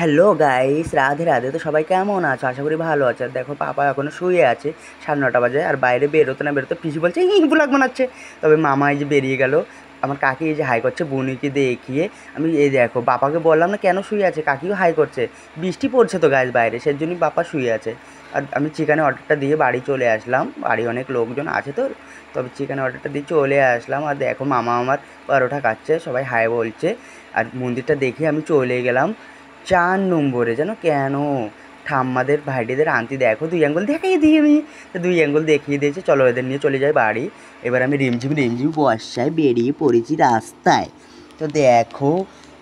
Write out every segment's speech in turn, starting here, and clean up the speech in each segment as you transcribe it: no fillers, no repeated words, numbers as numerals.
Hello guys, Radhe Radhe. তো সবাই কেমন আছো? আশা করি ভালো আছে। আর দেখো পাপা এখনো শুয়ে আছে, 9:30 বাজে। আর বাইরে বেরোতে না বেরোতে পিসি বলছে ব্লগ বানাচ্ছে। তবে মামা এই যে বেরিয়ে গেল। আমার কাকি এই যে হাই করছে বুনিকে দেখিয়ে। আমি এই দেখো বাপাকে বললাম না কেন শুয়ে আছে, কাকিও হাই করছে। বৃষ্টি পড়ছে তো গাইস বাইরে, সেই জন্যই বাপা শুয়ে আছে। আর আমি চিকেনের অর্ডারটা দিয়ে বাড়ি চলে আসলাম। বাড়ি অনেক লোকজন আছে তো, তবে চিকেনের অর্ডারটা দিয়ে চলে আসলাম। আর দেখো মামা আমার পরোটা খাচ্ছে, সবাই হাই বলছে। আর মন্দিরটা দেখে আমি চলে গেলাম 4 নম্বরে। যেন কেন ঠাম্মাদের ভাইটিদের আন্টি দেখো 2 আঙ্গুল দেখিয়ে দিই আমি। তো 2 আঙ্গুল দেখিয়ে দিয়েছে, চলো এদের নিয়ে চলে যাই বাড়ি। এবার আমি রিমঝিম রিমঝিম বর্ষায় বেরিয়ে পড়েছি রাস্তায়। তো দেখো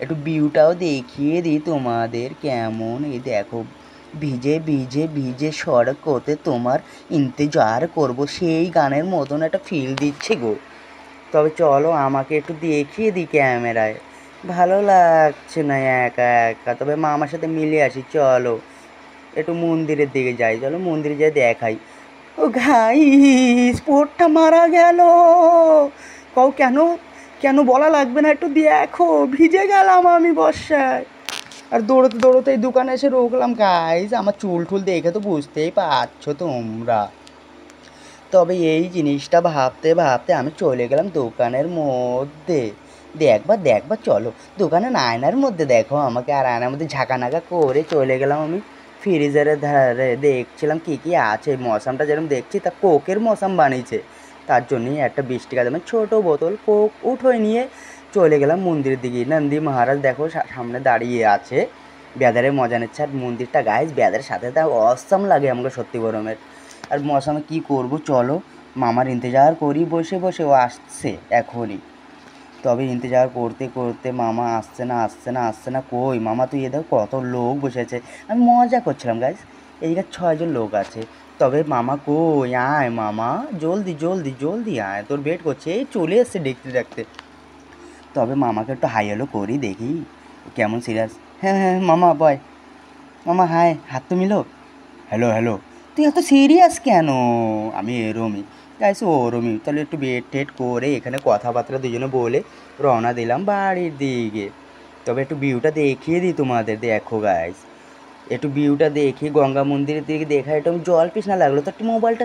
একটু ভিউটাও দেখিয়ে দিই তোমাদের কেমন। এই দেখো ভিজে ভিজে ভিজে সড়কতে তোমার ইন্তজার করব, সেই গানের মতন একটা ফিল দিচ্ছে গো। তবে চলো আমাকে একটু দেখিয়ে দিই ক্যামেরায়, ভালো লাগছে না একা একা। তবে মামার সাথে মিলে আসি, চলো একটু মন্দিরের দিকে যাই। চলো মন্দিরে যাই দেখাই। ও গাইস, পোটটা মারা গেল। কও কেন? কেন বলা লাগবে না, একটু দেখো ভিজে গেলাম আমি বর্ষায়। আর দৌড়োতে দৌড়োতে এই দোকানে এসে রোকলাম গাইস। আমার চুল টুল দেখে তো বুঝতেই পারছো তোমরা। তবে এই জিনিসটা ভাবতে ভাবতে আমি চলে গেলাম দোকানের মধ্যে। দেখবা দেখবা চলো দোকানের আয়নার মধ্যে দেখো আমাকে। আর আয়নার মধ্যে ঝাঁকানাকা করে চলে গেলাম আমি ফ্রিজারের ধারে। দেখছিলাম কী কী আছে। মশামটা যেরকম দেখছি তা কোকের মশাম বানিয়েছে। তার জন্যই একটা 20 টাকা দামের ছোটো বোতল কোক উঠোয় নিয়ে চলে গেলাম মন্দিরের দিকে। নন্দী মহারাজ দেখো সামনে দাঁড়িয়ে আছে, বেদারে মজা নিচ্ছে। আর মন্দিরটা গাইস বেদারের সাথে তা অসাম লাগে আমাকে সত্যি গরমের। আর মশামে কী করবো, চলো মামার ইন্তজার করি বসে বসে, ও আসছে এখনই। তবে ইন্তজার করতে করতে মামা আসছে না আসছে না আসছে না। কই মামা, তুই এ দেখো কত লোক বসে আছে। আমি মজা করছিলাম গাইস, এইদিকে 6 জন লোক আছে। তবে মামা কই, আয় মামা, জলদি জলদি জলদি আয়, তোর ওয়েট করছে। এই চলে এসছে দেখতে দেখতে। তবে মামাকে একটু হাই হ্যালো করি দেখি কেমন সিরিয়াস। হ্যাঁ হ্যাঁ মামা বয়, মামা হাই, হাত তো মিলো। হ্যালো হ্যালো, তুই এত সিরিয়াস কেন? আমি এরমই গাইস, ও ওরমই। তাহলে একটু বেট টেট করে এখানে কথাবার্তা দুজনে বলে রওনা দিলাম বাড়ির দিকে। তবে একটু ভিউটা দেখিয়ে দিই তোমাদের, দেখো গাইস একটু ভিউটা দেখি গঙ্গা মন্দিরের দিকে দেখা। একটু জল পিছনা লাগলো তো একটু মোবাইলটা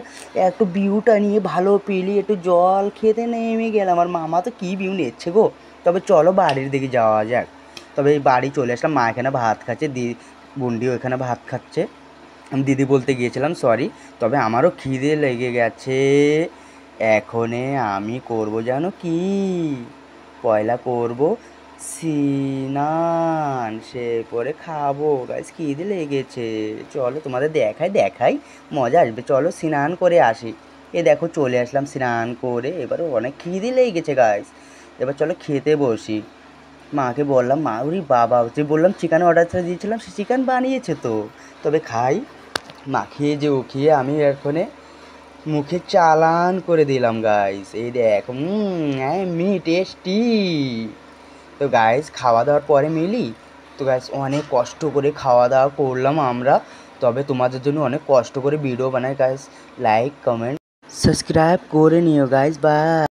একটু ভিউটা নিয়ে ভালো পেলি, একটু জল খেতে নেমে গেলাম। আমার মামা তো কী ভিউ নিচ্ছে গো। তবে চলো বাড়ির দিকে যাওয়া যাক। তবে এই বাড়ি চলে আসলাম, মা এখানে ভাত খাচ্ছে, বুন্ডিও এখানে ভাত খাচ্ছে। আমি দিদি বলতে গিয়েছিলাম, সরি। তবে আমারও খিদে লেগে গেছে। এখনে আমি করবো জানো কি, পয়লা করব স্নান, সে পরে খাবো গাইস। খিদে লেগেছে, চলো তোমাদের দেখাই দেখাই, মজা আসবে। চলো স্নান করে আসি। এ দেখো চলে আসলাম স্নান করে। এবার অনেক খিদে লেগে গেছে গাইস, এবার চলো খেতে বসি। মাকে বললাম, মা ওরে বাবা, যে বললাম চিকেন অর্ডারটা দিয়েছিলাম সে চিকেন বানিয়েছে তো। তবে খাই। মাখিয়ে যে উখিয়ে আমি এখানে মুখে চালান করে দিলাম গাইস। এই দেখ মি টেস্টি। তো গাইস খাওয়া দাওয়ার পরে মিলি। তো গাইস অনেক কষ্ট করে খাওয়া দাওয়া করলাম আমরা। তবে তোমাদের জন্য অনেক কষ্ট করে ভিডিও বানাই গাইস। লাইক কমেন্ট সাবস্ক্রাইব করে নিও গাইস, বাই।